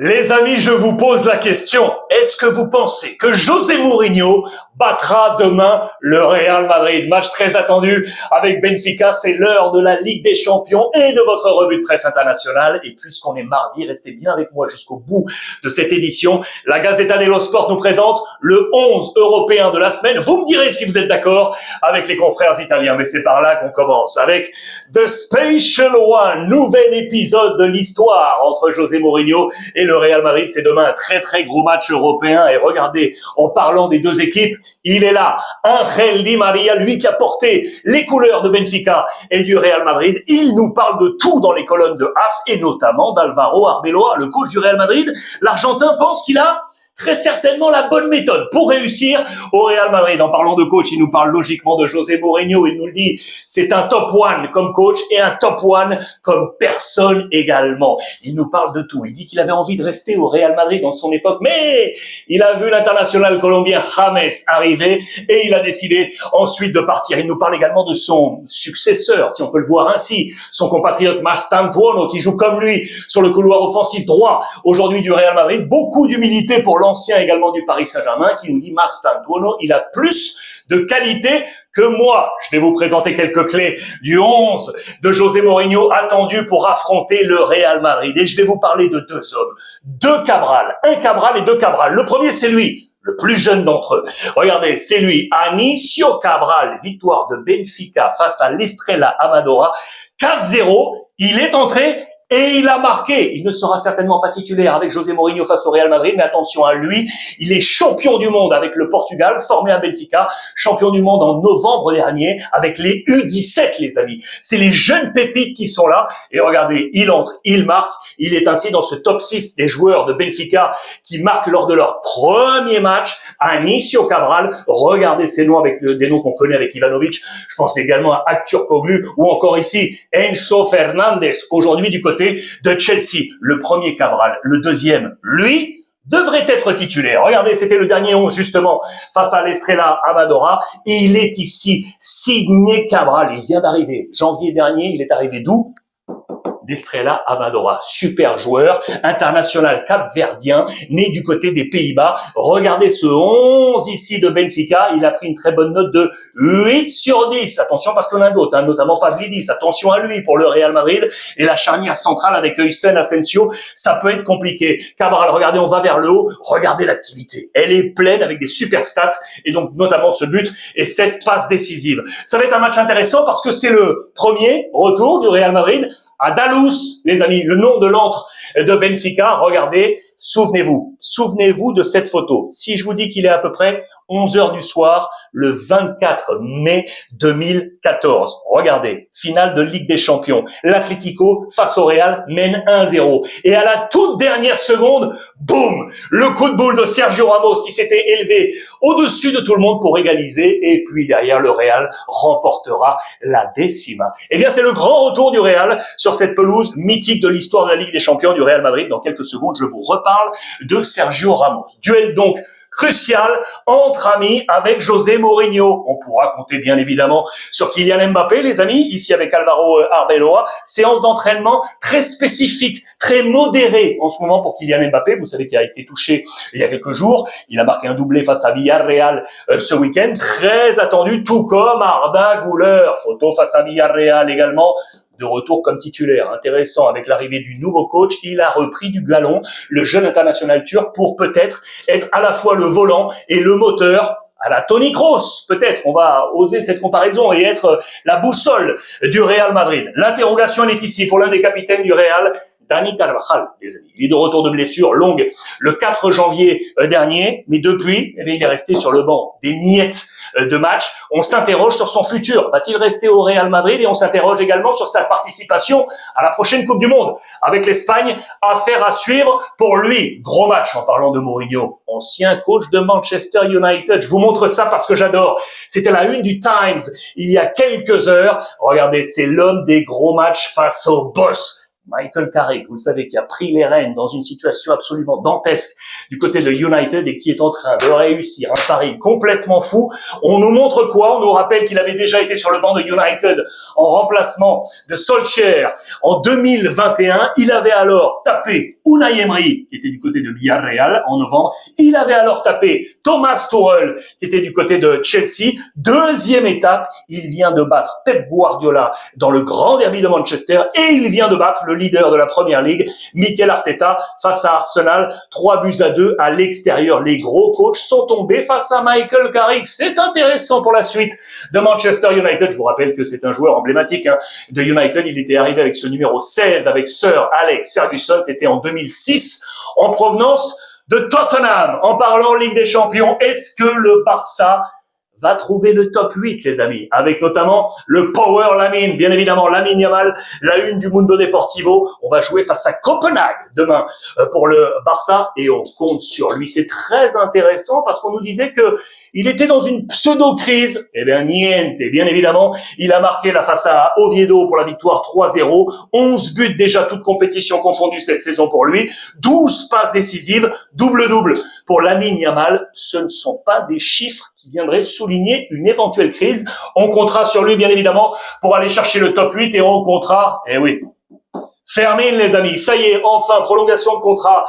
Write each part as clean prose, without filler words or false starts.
Les amis, je vous pose la question. Est-ce que vous pensez que José Mourinho battra demain le Real Madrid? Match très attendu avec Benfica. C'est l'heure de la Ligue des Champions et de votre revue de presse internationale. Et puisqu'on est mardi, restez bien avec moi jusqu'au bout de cette édition. La Gazzetta dello Sport nous présente le 11 européen de la semaine. Vous me direz si vous êtes d'accord avec les confrères italiens. Mais c'est par là qu'on commence avec The Special One, nouvel épisode de l'histoire entre José Mourinho et le Real Madrid. C'est demain un très gros match européen. Et regardez, en parlant des deux équipes, il est là, Ángel Di María, lui qui a porté les couleurs de Benfica et du Real Madrid. Il nous parle de tout dans les colonnes de AS et notamment d'Álvaro Arbeloa, le coach du Real Madrid. L'Argentin pense qu'il a très certainement la bonne méthode pour réussir au Real Madrid. En parlant de coach, il nous parle logiquement de José Mourinho. Il nous le dit, c'est un top one comme coach et un top one comme personne également. Il nous parle de tout. Il dit qu'il avait envie de rester au Real Madrid dans son époque, mais il a vu l'international colombien James arriver et il a décidé ensuite de partir. Il nous parle également de son successeur, si on peut le voir ainsi, son compatriote Mastantuono qui joue comme lui sur le couloir offensif droit aujourd'hui du Real Madrid. Beaucoup d'humilité pour l'ancien également du Paris Saint-Germain qui nous dit Mastantuono, il a plus de qualité que moi. Je vais vous présenter quelques clés du 11 de José Mourinho attendu pour affronter le Real Madrid. Et je vais vous parler de deux hommes, deux Cabral, un Cabral et deux Cabral. Le premier, c'est lui, le plus jeune d'entre eux. Regardez, c'est lui, Anicio Cabral, victoire de Benfica face à l'Estrella Amadora, 4-0. Il est entré et il a marqué. Il ne sera certainement pas titulaire avec José Mourinho face au Real Madrid, mais attention à lui. Il est champion du monde avec le Portugal, formé à Benfica, champion du monde en novembre dernier avec les U17, les amis. C'est les jeunes pépites qui sont là. Et regardez, il entre, il marque. Il est ainsi dans ce top 6 des joueurs de Benfica qui marquent lors de leur premier match. Anicio Cabral, regardez ces noms avec des noms qu'on connaît avec Ivanovic. Je pense également à Aktürkoğlu ou encore ici Enzo Fernandez, aujourd'hui du côté de Chelsea. Le premier Cabral, le deuxième, lui, devrait être titulaire. Regardez, c'était le dernier 11 justement face à l'Estrella Amadora. Et il est ici, signé Cabral. Il vient d'arriver. Janvier dernier, il est arrivé d'où? D'Estrella Amadora, super joueur, international capverdien, né du côté des Pays-Bas. Regardez ce 11 ici de Benfica, il a pris une très bonne note de 8 sur 10. Attention parce qu'on a d'autres, notamment Pavlidis, attention à lui pour le Real Madrid. Et la charnière centrale avec Huysen Asensio, ça peut être compliqué. Cabral, regardez, on va vers le haut, regardez l'activité. Elle est pleine avec des super stats et donc notamment ce but et cette passe décisive. Ça va être un match intéressant parce que c'est le premier retour du Real Madrid à Dalous, les amis, le nom de l'antre de Benfica. Regardez, souvenez-vous de cette photo. Si je vous dis qu'il est à peu près 11 heures du soir, le 24 mai 2014. Regardez, finale de Ligue des Champions. L'Atlético face au Real mène 1-0. Et à la toute dernière seconde, boum, le coup de boule de Sergio Ramos qui s'était élevé au-dessus de tout le monde pour égaliser. Et puis derrière, le Real remportera la décima. Eh bien, c'est le grand retour du Real sur cette pelouse mythique de l'histoire de la Ligue des Champions du Real Madrid. Dans quelques secondes, je vous reparle de Sergio Ramos. Duel donc crucial entre amis avec José Mourinho. On pourra compter bien évidemment sur Kylian Mbappé, les amis, ici avec Álvaro Arbeloa. Séance d'entraînement très spécifique, très modérée en ce moment pour Kylian Mbappé. Vous savez qu'il a été touché il y a quelques jours. Il a marqué un doublé face à Villarreal ce week-end. Très attendu, tout comme Arda Güler. Photo face à Villarreal également. De retour comme titulaire. Intéressant, avec l'arrivée du nouveau coach, il a repris du galon, le jeune international turc, pour peut-être être à la fois le volant et le moteur à la Toni Kroos, peut-être, on va oser cette comparaison et être la boussole du Real Madrid. L'interrogation elle est ici pour l'un des capitaines du Real, Dani Carvajal, les amis. Il est de retour de blessure longue le 4 janvier dernier, mais depuis, eh bien, il est resté sur le banc des miettes de match. On s'interroge sur son futur. Va-t-il rester au Real Madrid? Et on s'interroge également sur sa participation à la prochaine Coupe du Monde avec l'Espagne. Affaire à suivre pour lui. Gros match en parlant de Mourinho, ancien coach de Manchester United. Je vous montre ça parce que j'adore. C'était la une du Times il y a quelques heures. Regardez, c'est l'homme des gros matchs face au boss. Michael Carrick, vous le savez, qui a pris les rênes dans une situation absolument dantesque du côté de United et qui est en train de réussir un pari complètement fou. On nous montre quoi? On nous rappelle qu'il avait déjà été sur le banc de United en remplacement de Solskjaer en 2021. Il avait alors tapé Unai Emery, qui était du côté de Villarreal en novembre. Il avait alors tapé Thomas Tuchel, qui était du côté de Chelsea. Deuxième étape, il vient de battre Pep Guardiola dans le grand derby de Manchester et il vient de battre le leader de la Première Ligue, Mikel Arteta, face à Arsenal, 3-2 à l'extérieur. Les gros coachs sont tombés face à Michael Carrick. C'est intéressant pour la suite de Manchester United. Je vous rappelle que c'est un joueur emblématique de United. Il était arrivé avec ce numéro 16, avec Sir Alex Ferguson. C'était en 2006, en provenance de Tottenham. En parlant Ligue des Champions, est-ce que le Barça va trouver le top 8, les amis, avec notamment le Power Lamine, bien évidemment, Lamine Yamal, la une du Mundo Deportivo. On va jouer face à Copenhague demain pour le Barça et on compte sur lui. C'est très intéressant parce qu'on nous disait que il était dans une pseudo-crise. Eh bien, niente, bien évidemment. Il a marqué la face à Oviedo pour la victoire 3-0. 11 buts déjà, toutes compétitions confondues cette saison pour lui. 12 passes décisives, double-double pour Lamine Yamal. Ce ne sont pas des chiffres qui viendraient souligner une éventuelle crise. On comptera sur lui, bien évidemment, pour aller chercher le top 8 et on comptera, eh oui, Fermine, les amis, ça y est, enfin, prolongation de contrat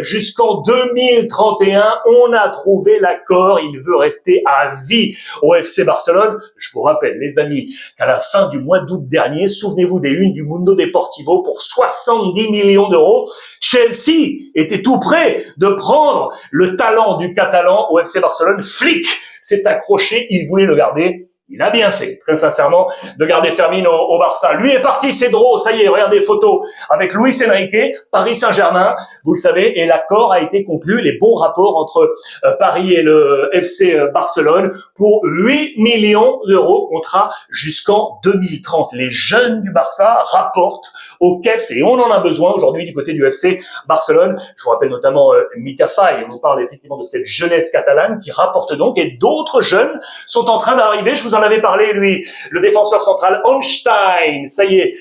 jusqu'en 2031. On a trouvé l'accord, il veut rester à vie au FC Barcelone. Je vous rappelle, les amis, qu'à la fin du mois d'août dernier, souvenez-vous des unes du Mundo Deportivo, pour 70 millions d'euros, Chelsea était tout prêt de prendre le talent du Catalan au FC Barcelone. Flick s'est accroché, il voulait le garder. Il a bien fait, très sincèrement, de garder Fermin au Barça. Lui est parti, c'est drôle, ça y est, regardez photos avec Luis Enrique, Paris Saint-Germain, vous le savez, et l'accord a été conclu, les bons rapports entre Paris et le FC Barcelone pour 8 millions d'euros, contrat jusqu'en 2030. Les jeunes du Barça rapportent aux caisses et on en a besoin aujourd'hui du côté du FC Barcelone. Je vous rappelle notamment Mika Faye, on nous parle effectivement de cette jeunesse catalane qui rapporte donc, et d'autres jeunes sont en train d'arriver. Je vous en avais parlé, lui, le défenseur central Einstein, ça y est,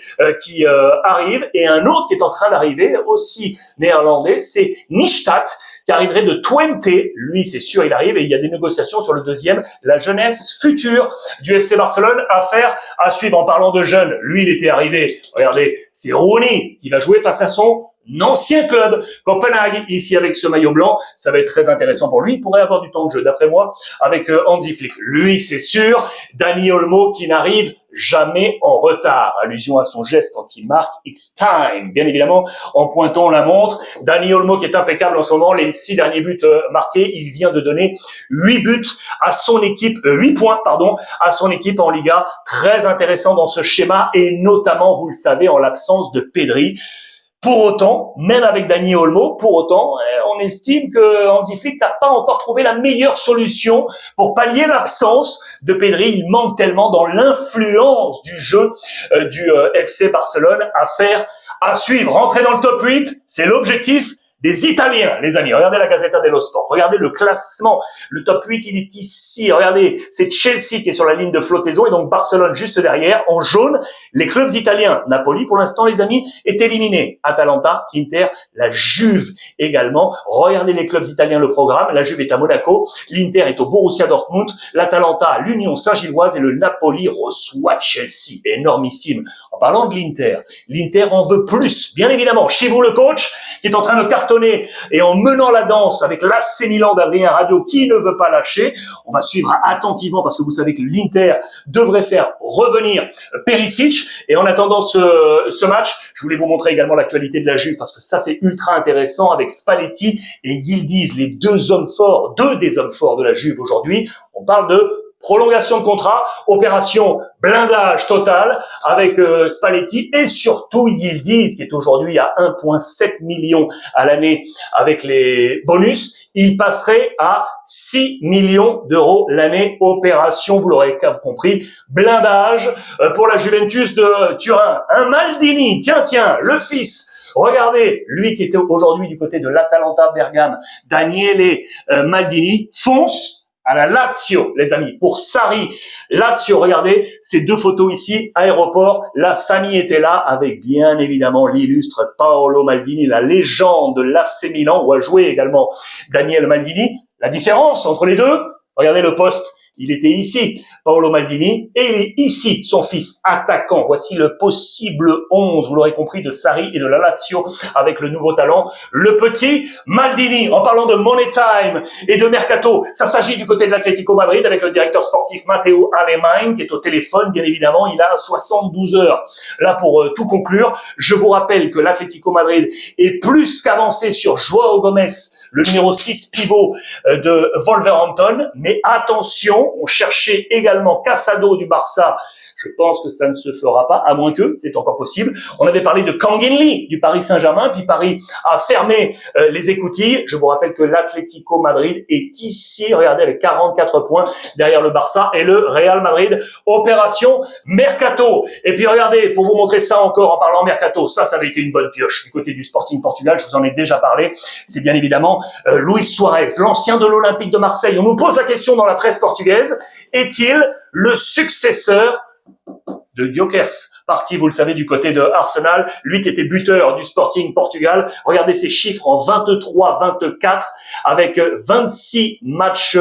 qui arrive, et un autre qui est en train d'arriver, aussi néerlandais, c'est Nistat, qui arriverait de Twente. Lui, c'est sûr, il arrive, et il y a des négociations sur le deuxième, la jeunesse future du FC Barcelone. Affaire à suivre. En parlant de jeunes, lui, il était arrivé, regardez, c'est Rooney qui va jouer face à son ancien club, Copenhague, ici avec ce maillot blanc. Ça va être très intéressant pour lui. Il pourrait avoir du temps de jeu, d'après moi, avec Hansi Flick. Lui, c'est sûr. Dani Olmo qui n'arrive jamais en retard. Allusion à son geste quand il marque It's time, bien évidemment, en pointant la montre. Dani Olmo qui est impeccable en ce moment. Les 6 derniers buts marqués. Il vient de donner 8 buts à son équipe, 8 points, pardon, à son équipe en Liga. Très intéressant dans ce schéma et notamment, vous le savez, en l'absence de Pedri. Pour autant, même avec Dani Olmo, pour autant, on estime que Hansi Flick n'a pas encore trouvé la meilleure solution pour pallier l'absence de Pedri. Il manque tellement dans l'influence du jeu du FC Barcelone. Affaire à suivre. Rentrer dans le top 8, c'est l'objectif des Italiens, les amis. Regardez la Gazzetta dello Sport. Regardez le classement. Le top 8, il est ici. Regardez, c'est Chelsea qui est sur la ligne de flottaison et donc Barcelone juste derrière. En jaune, les clubs italiens. Napoli, pour l'instant, les amis, est éliminé. Atalanta, Inter, la Juve également. Regardez les clubs italiens, le programme. La Juve est à Monaco. L'Inter est au Borussia Dortmund. L'Atalanta à l'Union Saint-Gilloise et le Napoli reçoit Chelsea. Énormissime. En parlant de l'Inter en veut plus. Bien évidemment, chez vous, le coach, qui est en train de cartonner et en menant la danse avec l'AC Milan d'Adrien Rabiot qui ne veut pas lâcher. On va suivre attentivement parce que vous savez que l'Inter devrait faire revenir Perisic. Et en attendant ce match, je voulais vous montrer également l'actualité de la Juve parce que ça c'est ultra intéressant avec Spalletti et Yildiz, les deux des hommes forts de la Juve aujourd'hui. On parle de prolongation de contrat, opération blindage total avec Spalletti et surtout Yildiz qui est aujourd'hui à 1,7 million à l'année avec les bonus. Il passerait à 6 millions d'euros l'année. Opération, vous l'aurez compris, blindage pour la Juventus de Turin. Un Maldini, tiens, le fils. Regardez, lui qui était aujourd'hui du côté de l'Atalanta Bergame, Daniele Maldini, fonce à la Lazio, les amis, pour Sarri. Lazio, regardez ces deux photos ici, aéroport, la famille était là avec bien évidemment l'illustre Paolo Maldini, la légende de l'AC Milan, où a joué également Daniel Maldini. La différence entre les deux, regardez le poste. Il était ici, Paolo Maldini, et il est ici, son fils, attaquant. Voici le possible 11, vous l'aurez compris, de Sarri et de la Lazio, avec le nouveau talent, le petit Maldini. En parlant de Money Time et de Mercato, ça s'agit du côté de l'Atlético Madrid, avec le directeur sportif Matteo Alemany, qui est au téléphone, bien évidemment. Il a 72 heures. Là, pour tout conclure, je vous rappelle que l'Atlético Madrid est plus qu'avancé sur Joao Gomez, le numéro 6 pivot de Wolverhampton, mais attention, on cherchait également Casado du Barça. Je pense que ça ne se fera pas, à moins que, c'est encore possible. On avait parlé de Kang In Lee du Paris Saint-Germain, puis Paris a fermé les écoutilles. Je vous rappelle que l'Atlético Madrid est ici, regardez, avec 44 points derrière le Barça et le Real Madrid. Opération Mercato. Et puis regardez, pour vous montrer ça encore en parlant Mercato, ça avait été une bonne pioche du côté du Sporting Portugal, je vous en ai déjà parlé. C'est bien évidemment Luis Suarez, l'ancien de l'Olympique de Marseille. On nous pose la question dans la presse portugaise, est-il le successeur de Gyökeres, parti, vous le savez, du côté de Arsenal, lui qui était buteur du Sporting Portugal. Regardez ses chiffres en 23-24, avec 26 matchs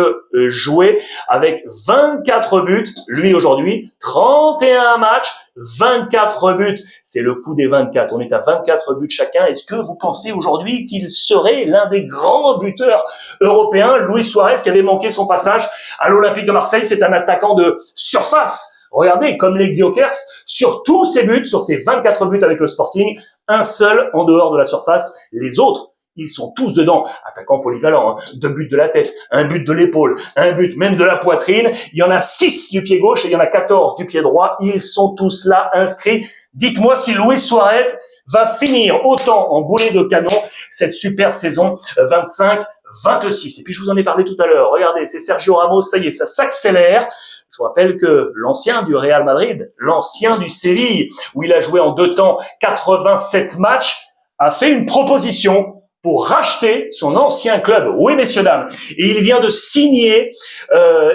joués, avec 24 buts. Lui aujourd'hui, 31 matchs, 24 buts. C'est le coup des 24. On est à 24 buts chacun. Est-ce que vous pensez aujourd'hui qu'il serait l'un des grands buteurs européens? Luis Suarez, qui avait manqué son passage à l'Olympique de Marseille, c'est un attaquant de surface. Regardez, comme les Gyökeres, sur tous ses buts, sur ses 24 buts avec le Sporting, un seul en dehors de la surface. Les autres, ils sont tous dedans. Attaquant polyvalent, hein. 2 buts de la tête, 1 but de l'épaule, 1 but même de la poitrine. Il y en a 6 du pied gauche et il y en a 14 du pied droit. Ils sont tous là inscrits. Dites-moi si Luis Suarez va finir autant en boulet de canon cette super saison 25-26. Et puis je vous en ai parlé tout à l'heure. Regardez, c'est Sergio Ramos, ça y est, ça s'accélère. Je vous rappelle que l'ancien du Real Madrid, l'ancien du Séville, où il a joué en 2 temps 87 matchs, a fait une proposition pour racheter son ancien club. Oui, messieurs, dames. Et il vient de signer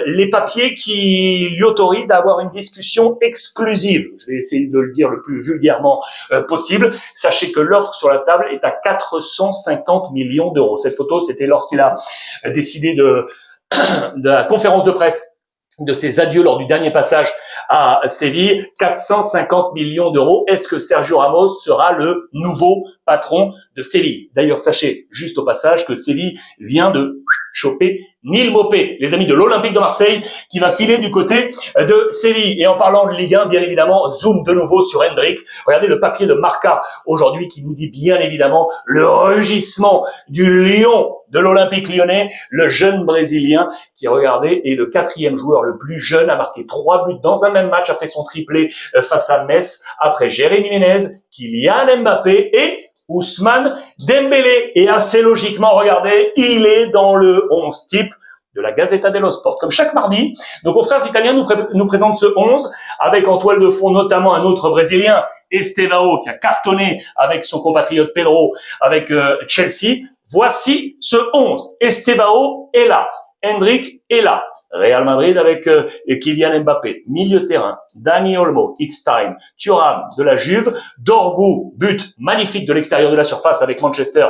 les papiers qui lui autorisent à avoir une discussion exclusive. Je vais essayer de le dire le plus vulgairement possible. Sachez que l'offre sur la table est à 450 millions d'euros. Cette photo, c'était lorsqu'il a décidé de la conférence de presse de ses adieux lors du dernier passage à Séville, 450 millions d'euros. Est-ce que Sergio Ramos sera le nouveau patron de Séville? D'ailleurs, sachez juste au passage que Séville vient de choper Neil Maupay, les amis de l'Olympique de Marseille, qui va filer du côté de Séville. Et en parlant de Ligue 1, bien évidemment, zoom de nouveau sur Hendrick. Regardez le papier de Marca aujourd'hui qui nous dit bien évidemment le rugissement du lion de l'Olympique lyonnais, le jeune Brésilien qui, regardez, est le 4e joueur le plus jeune à marquer 3 buts dans un même match après son triplé face à Metz, après Jérémy Ménez, Kylian Mbappé et Ousmane Dembélé. Et assez logiquement, regardez, il est dans le 11 type de la Gazzetta dello Sport. Comme chaque mardi, nos confrères italiens nous présentent ce 11 avec en toile de fond notamment un autre Brésilien, Estevao, qui a cartonné avec son compatriote Pedro avec Chelsea. Voici ce 11. Estevao est là. Hendrick est là. Real Madrid avec Kylian Mbappé. Milieu de terrain. Dani Olmo, It's Time. Thuram de la Juve. Dorgu, but magnifique de l'extérieur de la surface avec Manchester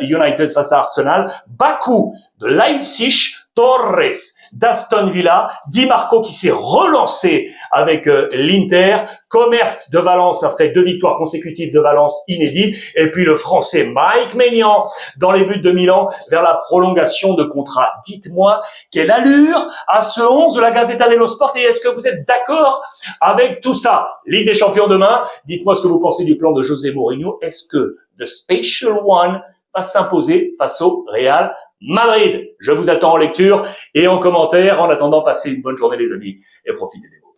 United face à Arsenal. Baku de Leipzig. Torres d'Aston Villa, Di Marco qui s'est relancé avec l'Inter, Comert de Valence après 2 victoires consécutives de Valence inédites, et puis le français Mike Maignan dans les buts de Milan vers la prolongation de contrat. Dites-moi quelle allure a ce 11 de la Gazzetta dello Sport et est-ce que vous êtes d'accord avec tout ça? Ligue des Champions demain, dites-moi ce que vous pensez du plan de José Mourinho. Est-ce que The Special One va s'imposer face au Real Madrid? Je vous attends en lecture et en commentaire. En attendant, passez une bonne journée les amis et profitez des beaux.